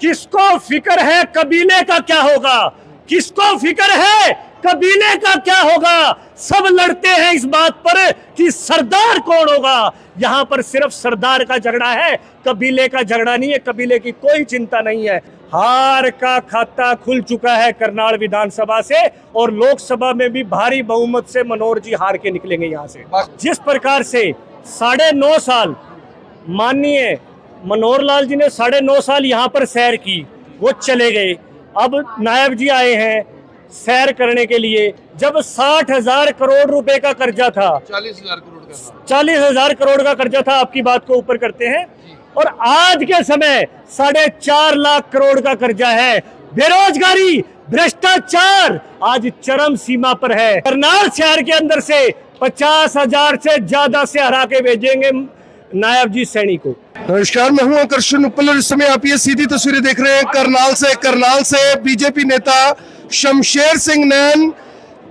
किसको फिक्र है कबीले का क्या होगा, किसको फिक्र है कबीले का क्या होगा। सब लड़ते हैं इस बात पर कि सरदार कौन होगा। यहां पर सिर्फ सरदार का झगड़ा है, कबीले का झगड़ा नहीं है। कबीले की कोई चिंता नहीं है। हार का खाता खुल चुका है करनाल विधानसभा से, और लोकसभा में भी भारी बहुमत से मनोहर जी हार के निकलेंगे यहां से। जिस प्रकार से 9.5 साल माननीय मनोहर लाल जी ने 9.5 साल यहाँ पर सैर की, वो चले गए। अब नायब जी आए हैं सैर करने के लिए। जब 60,000 करोड़ रुपए का कर्जा था, 40,000 करोड़ का कर्जा था, आपकी बात को ऊपर करते हैं, और आज के समय 4.5 लाख करोड़ का कर्जा है। बेरोजगारी, भ्रष्टाचार आज चरम सीमा पर है। करनाल शहर के अंदर से 50,000 से ज्यादा से हरा के भेजेंगे नायब जी सैनी को। नमस्कार, मैं हूं आकर्षण उपल और इस समय आप ये सीधी तस्वीरें देख रहे हैं करनाल से बीजेपी नेता शमशेर सिंह नैन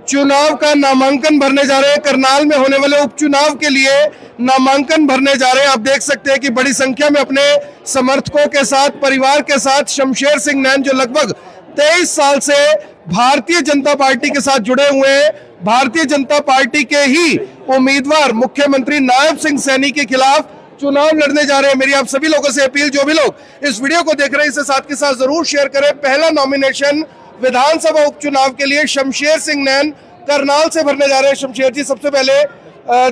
चुनाव का नामांकन भरने जा रहे हैं। करनाल में होने वाले उपचुनाव के लिए नामांकन भरने जा रहे हैं। आप देख सकते हैं कि बड़ी संख्या में अपने समर्थकों के साथ, परिवार के साथ शमशेर सिंह नैन, जो लगभग 23 साल से भारतीय जनता पार्टी के साथ जुड़े हुए हैं, भारतीय जनता पार्टी के ही उम्मीदवार मुख्यमंत्री नायब सिंह सैनी के खिलाफ चुनाव लड़ने जा रहे हैं। मेरी आप सभी लोगों से अपील, जो भी लोग इस वीडियो को देख रहे हैं, इसे साथ के साथ जरूर शेयर करें। पहला नॉमिनेशन विधानसभा उपचुनाव के लिए शमशेर सिंह नैन करनाल से भरने जा रहे हैं। शमशेर जी, सबसे पहले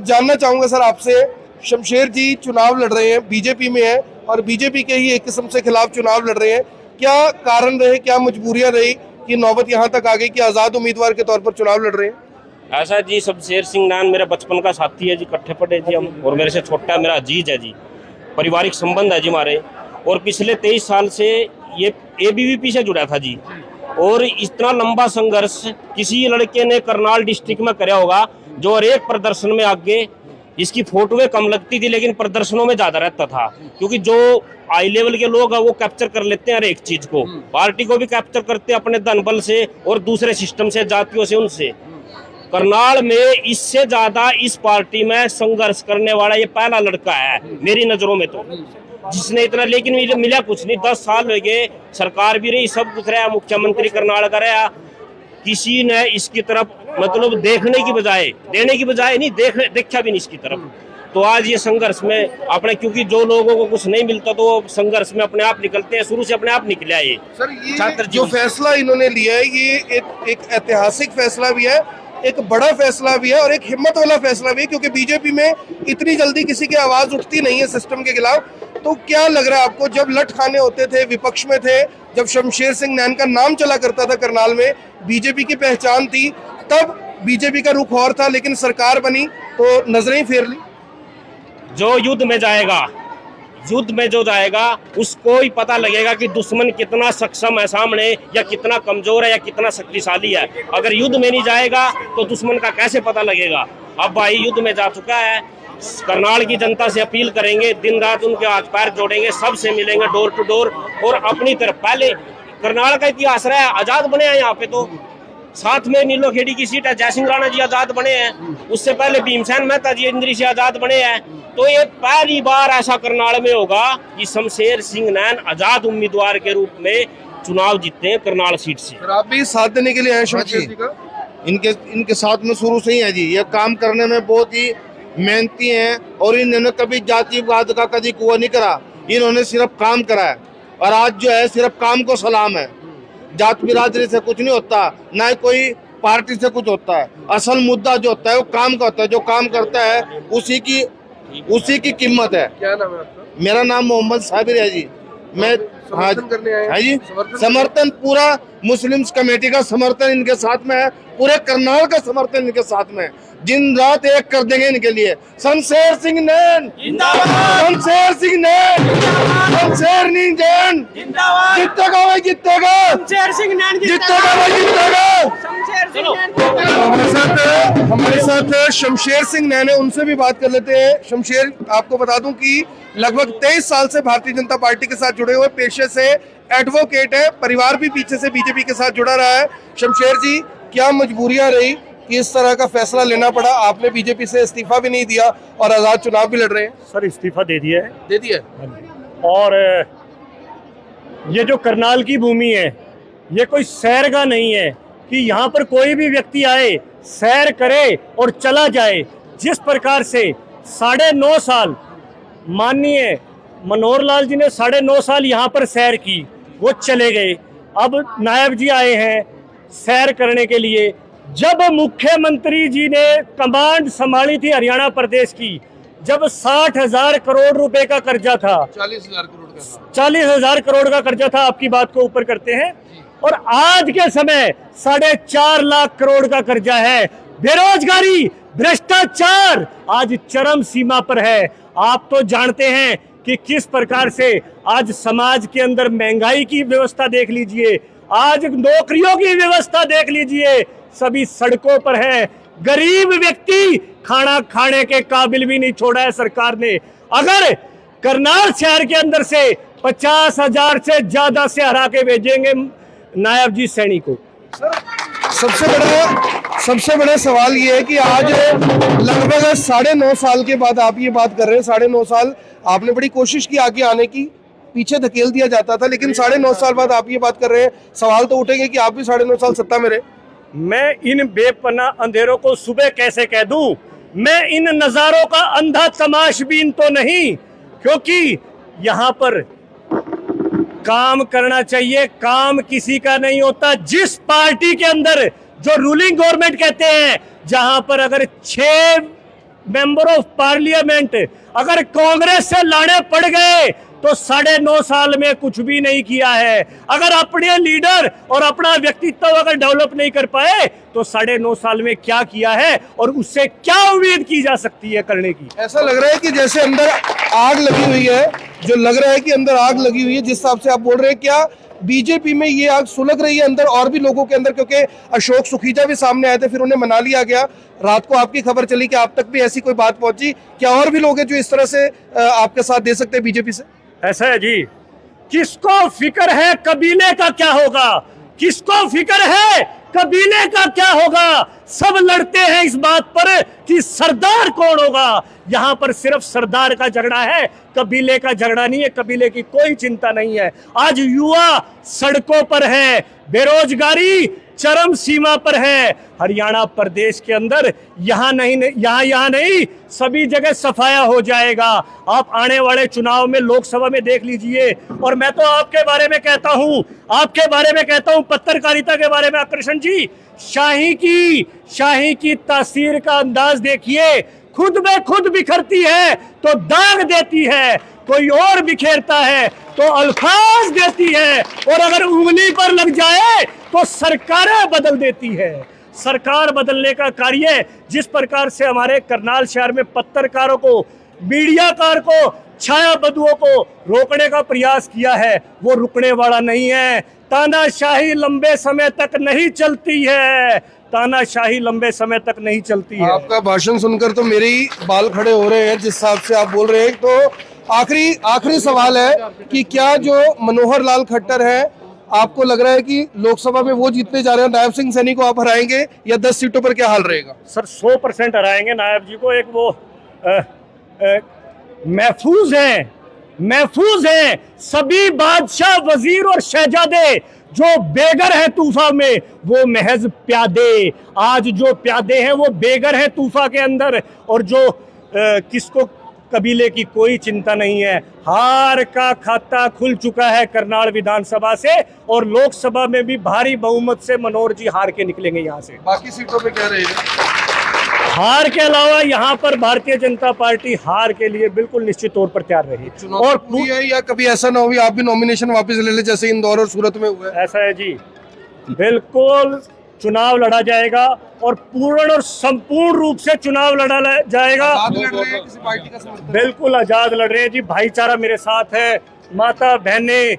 जानना चाहूंगा सर आपसे, शमशेर जी चुनाव लड़ रहे हैं, बीजेपी में है और बीजेपी के ही एक किस्म से खिलाफ चुनाव लड़ रहे हैं। क्या कारण रहे, क्या मजबूरियां रही कि नौबत यहाँ तक आ गई कि आजाद उम्मीदवार के तौर पर चुनाव लड़ रहे हैं? ऐसा जी, शमशेर सिंह नैन मेरा बचपन का साथी है जी, इकट्ठे पढ़े जी हम, और मेरे से छोटा मेरा अजीज है जी, पारिवारिक संबंध है जी हमारे। और पिछले 23 साल से ये एबीवीपी से जुड़ा था जी, और इतना लंबा संघर्ष किसी लड़के ने करनाल डिस्ट्रिक्ट में कराया होगा, जो हर एक प्रदर्शन में आगे, इसकी फोटोएं कम लगती थी लेकिन प्रदर्शनों में ज्यादा रहता था, क्योंकि जो हाई लेवल के लोग हैं वो कैप्चर कर लेते हैं हर एक चीज को, पार्टी को भी कैप्चर करते हैं अपने धन बल से और दूसरे सिस्टम से, जातियों से, उनसे। करनाल में इससे ज्यादा इस पार्टी में संघर्ष करने वाला ये पहला लड़का है मेरी नजरों में, तो जिसने इतना, लेकिन मिला कुछ नहीं। 10 साल हो गए, सरकार भी रही, सब कुछ रहा, मुख्यमंत्री करनाल का रहा, किसी ने इसकी तरफ मतलब देखने की बजाय, देने की बजाय नहीं, देखा भी नहीं इसकी तरफ। तो आज ये संघर्ष में अपने, क्योंकि जो लोगों को कुछ नहीं मिलता तो वो संघर्ष में अपने आप निकलते हैं, शुरू से अपने आप निकला है। सर, ये जो फैसला इन्होंने लिया है, ये एक ऐतिहासिक फैसला भी है, एक बड़ा फैसला भी है और एक हिम्मत वाला फैसला भी है, क्योंकि बीजेपी में इतनी जल्दी किसी की आवाज उठती नहीं है सिस्टम के खिलाफ। तो क्या लग रहा है आपको, जब लठ खाने होते थे, विपक्ष में थे, जब शमशेर सिंह नैन का नाम चला करता था करनाल में, बीजेपी की पहचान थी, तब बीजेपी का रुख और था, लेकिन सरकार बनी तो नजरें ही फेर ली? जो युद्ध में जाएगा, युद्ध में जो जाएगा उसको ही पता लगेगा कि दुश्मन कितना सक्षम है सामने, या कितना कमजोर है, या कितना शक्तिशाली है। अगर युद्ध में नहीं जाएगा तो दुश्मन का कैसे पता लगेगा। अब भाई युद्ध में जा चुका है, करनाल की जनता से अपील करेंगे, दिन रात उनके हाथ पैर जोड़ेंगे, सबसे मिलेंगे डोर टू डोर, और अपनी तरफ पहले करनाल का इतिहास रहा है, आजाद बने हैं यहाँ पे, तो साथ में नीलोखेड़ी की सीट है, जयसिंह राणा जी आजाद बने हैं, उससे पहले भीमसेन मेहता जी इंद्री से आजाद बने हैं। तो ये पहली बार ऐसा करनाल में होगा कि शमशेर सिंह नैन आजाद उम्मीदवार के रूप में चुनाव जीतते हैं करनाल सीट से। आप भी साथ देने के लिए आए शमशेर जी का? इनके साथ में शुरू से ही है जी, ये काम करने में बहुत ही मेहनती हैं, और इन्होंने कभी जातिवाद का कभी कुआ नहीं करा, इन्होंने सिर्फ काम करा है। और आज जो है सिर्फ काम को सलाम है, जात बिरादरी से कुछ नहीं होता, ना कोई पार्टी से कुछ होता है। असल मुद्दा जो होता है वो काम का होता है, जो काम करता है उसी की कीमत है। क्या नाम है आपका? मेरा नाम मोहम्मद साबिर है जी। मैं समर्थन करने आए हैं जी, समर्थन पूरा मुस्लिम्स कमेटी का समर्थन इनके साथ में है, पूरे करनाल का समर्थन इनके साथ में है। दिन रात एक कर देंगे इनके लिए। शमशेर सिंह नैन जिंदाबाद, शमशेर सिंह नैन जिंदाबाद, शमशेर नैन जिंदाबाद, जीतेगा भाई जीतेगा, शमशेर सिंह नैन जीतेगा भाई जीतेगा। शमशेर सिंह नैन। हमारे साथ शमशेर सिंह नैन है, उनसे भी बात कर लेते हैं। शमशेर, आपको बता दूं कि लगभग 23 साल से भारतीय जनता पार्टी के साथ जुड़े हुए, पेशे से एडवोकेट है, परिवार भी पीछे से बीजेपी के साथ जुड़ा रहा है। शमशेर जी, क्या मजबूरियां रही कि इस तरह का फैसला लेना पड़ा? आपने बीजेपी से इस्तीफा भी नहीं दिया और आजाद चुनाव भी लड़ रहे हैं। सर, इस्तीफा दे दिया है। दे दिया। और ये जो करनाल की भूमि है, ये कोई सैरगाह नहीं है कि यहाँ पर कोई भी व्यक्ति आए, सैर करे और चला जाए। जिस प्रकार से 9.5 साल माननीय मनोहर लाल जी ने 9.5 साल यहाँ पर सैर की, वो चले गए। अब नायब जी आए हैं सैर करने के लिए। जब मुख्यमंत्री जी ने कमांड संभाली थी हरियाणा प्रदेश की, जब 60,000 करोड़ रुपए का कर्जा था, 40,000 करोड़ का 40,000 करोड़ का कर्जा था, आपकी बात को ऊपर करते हैं, और आज के समय 4.5 लाख करोड़ का कर्जा है। बेरोजगारी, भ्रष्टाचार आज चरम सीमा पर है। आप तो जानते हैं कि किस प्रकार से आज समाज के अंदर महंगाई की व्यवस्था देख लीजिए, आज नौकरियों की व्यवस्था देख लीजिए, सभी सड़कों पर है। गरीब व्यक्ति खाना खाने के काबिल भी नहीं छोड़ा है सरकार ने। अगर करनाल शहर के अंदर से 50,000 से ज्यादा से हरा के भेजेंगे नायब जी सैनी को। सबसे बड़ा सवाल ये है कि आज लगभग 9.5 साल के बाद आप ये बात कर रहे हैं। 9.5 साल आपने बड़ी कोशिश की आगे आने की, पीछे धकेल दिया जाता था, लेकिन 9.5 साल बाद आप ये बात कर रहे हैं। सवाल तो उठेंगे कि आप भी 9.5 साल सत्ता में रहे। मैं इन बेपनाह अंधेरों को सुबह कैसे कह दूं? मैं इन नजारों का अंधा तमाशबीन तो नहीं, क्योंकि यहाँ पर काम करना चाहिए, काम किसी का नहीं होता। जिस पार्टी के अंदर जो रूलिंग गवर्नमेंट कहते हैं, जहां पर अगर 6 मेंबर ऑफ पार्लियामेंट अगर कांग्रेस से लड़े पड़ गए तो 9.5 साल में कुछ भी नहीं किया है। अगर अपने लीडर और अपना व्यक्तित्व अगर डेवलप नहीं कर पाए तो 9.5 साल में क्या किया है और उससे क्या उम्मीद की जा सकती है करने की? ऐसा लग रहा है कि जैसे अंदर आग लगी हुई है, जो लग रहा है कि अंदर आग लगी हुई है जिस हिसाब से आप बोल रहे हैं। क्या बीजेपी में ये आग सुलग रही है अंदर और भी लोगों के अंदर? क्योंकि अशोक सुखीजा भी सामने आए थे, फिर उन्हें मना लिया गया। रात को आपकी खबर चली कि आप तक भी ऐसी कोई बात पहुंची। क्या और भी लोग हैं जो इस तरह से आपके साथ दे सकते हैं बीजेपी से? ऐसा है जी, किसको फिक्र है कबीले का क्या होगा? किसको फिक्र है कबीले का क्या होगा? सब लड़ते हैं इस बात पर कि सरदार कौन होगा। यहाँ पर सिर्फ सरदार का झगड़ा है, कबीले का झगड़ा नहीं है। कबीले की कोई चिंता नहीं है। आज युवा सड़कों पर है, बेरोजगारी चरम सीमा पर है। हरियाणा प्रदेश के अंदर यहाँ नहीं सभी जगह सफाया हो जाएगा। आप आने वाले चुनाव में लोकसभा में देख लीजिए। और मैं तो आपके बारे में कहता हूँ पत्रकारिता के बारे में आकर्षण जी, शाही की तासीर का अंदाज देखिए। खुद में खुद बिखरती है तो दाग देती है, कोई और बिखेरता है तो अल्फाज देती है, और अगर उंगली पर लग जाए तो सरकारें बदल देती है। सरकार बदलने का कार्य जिस प्रकार से हमारे करनाल शहर में पत्रकारों को, मीडियाकार को, छायाबंदुओं को रोकने का प्रयास किया है, वो रुकने वाला नहीं है। तानाशाही लंबे समय तक नहीं चलती है, तानाशाही लंबे समय तक नहीं चलती है। आपका भाषण सुनकर तो मेरे ही बाल खड़े हो रहे हैं जिस हिसाब से आप बोल रहे हैं। तो आखिरी सवाल है कि क्या जो मनोहर लाल खट्टर है, आपको लग रहा है कि लोकसभा में वो जीतने जा रहे हैं? नायब सिंह सैनी को आप हराएंगे या 10 सीटों पर क्या हाल रहेगा? सर 100% हराएंगे नायब जी को। एक वो महफूज हैं सभी बादशाह, वजीर और शहजादे। जो बेगर है तूफा में वो महज प्यादे। आज जो प्यादे हैं वो बेगर है तूफा के अंदर, और जो किसको कबीले की कोई चिंता नहीं है। हार का खाता खुल चुका है करनाल विधानसभा से, और लोकसभा में भी भारी बहुमत से मनोहर जी हार के निकलेंगे यहाँ से। बाकी सीटों पे क्या रहेगा? हार के अलावा यहाँ पर भारतीय जनता पार्टी हार के लिए बिल्कुल निश्चित तौर पर तैयार रही। और पूरी है, या कभी ऐसा ना हो आप भी नॉमिनेशन वापस ले ले जैसे इंदौर और सूरत में हुआ है? ऐसा है जी, बिल्कुल चुनाव लड़ा जाएगा और पूर्ण और संपूर्ण रूप से चुनाव लड़ा जाएगा। किसी पार्टी का समर्थन? बिल्कुल आजाद लड़ रहे हैं जी। भाईचारा मेरे साथ है, माता बहनें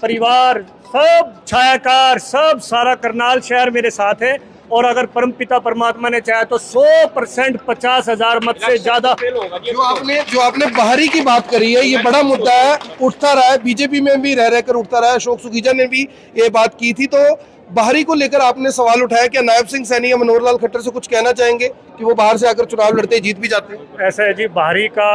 परिवार सब छायाकार सब सारा करनाल शहर मेरे साथ है। और अगर परमपिता परमात्मा ने चाहा तो 100% 50,000 मत से ज्यादा। जो आपने बाहरी की बात करी है, ये बड़ा मुद्दा है, उठता रहा है, बीजेपी में भी रह रहकर उठता रहा है। अशोक सुखीजा ने भी ये बात की थी। तो बाहरी को लेकर आपने सवाल उठाया, क्या नायब सिंह सैनी या मनोहर लाल खट्टर से कुछ कहना चाहेंगे कि वो बाहर से आकर चुनाव लड़ते जीत भी जाते हैं? ऐसा है जी, बाहरी का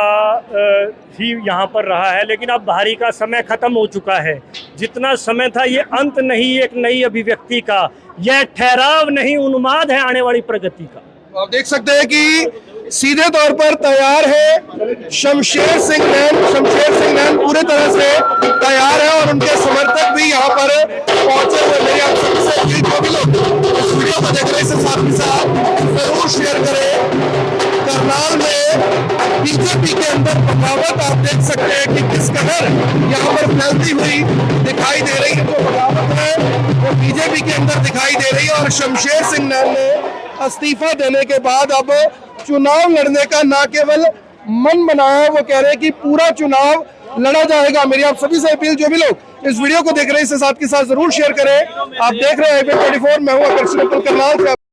ही यहाँ पर रहा है, लेकिन अब बाहरी का समय खत्म हो चुका है। जितना समय था ये अंत नहीं, एक नई अभिव्यक्ति का, यह ठहराव नहीं, उन्माद है आने वाली प्रगति का। तो आप देख सकते हैं कि सीधे तौर पर तैयार है शमशेर सिंह नैन पूरे तरह से तैयार है और उनके समर्थक भी यहाँ पर पहुंचे हुए। मेरी आप सबसे अपील, जो भी लोग इस वीडियो को देख रहे हैं साथ ही साथ जरूर शेयर करें। करनाल में बीजेपी के अंदर बगावत आप देख सकते हैं कि किस कदर यहाँ पर फैलती हुई दिखाई दे रही है। जो बगावत है वो बीजेपी के अंदर दिखाई दे रही है और शमशेर सिंह नैन ने इस्तीफा देने के बाद अब चुनाव लड़ने का ना केवल मन बनाया है, वो कह रहे हैं कि पूरा चुनाव लड़ा जाएगा। मेरी आप सभी से अपील, जो भी लोग इस वीडियो को देख रहे हैं इसे साथ के साथ जरूर शेयर करें। आप देख रहे हैं IPN 24, मैं हूं आकर्षण करनाल से।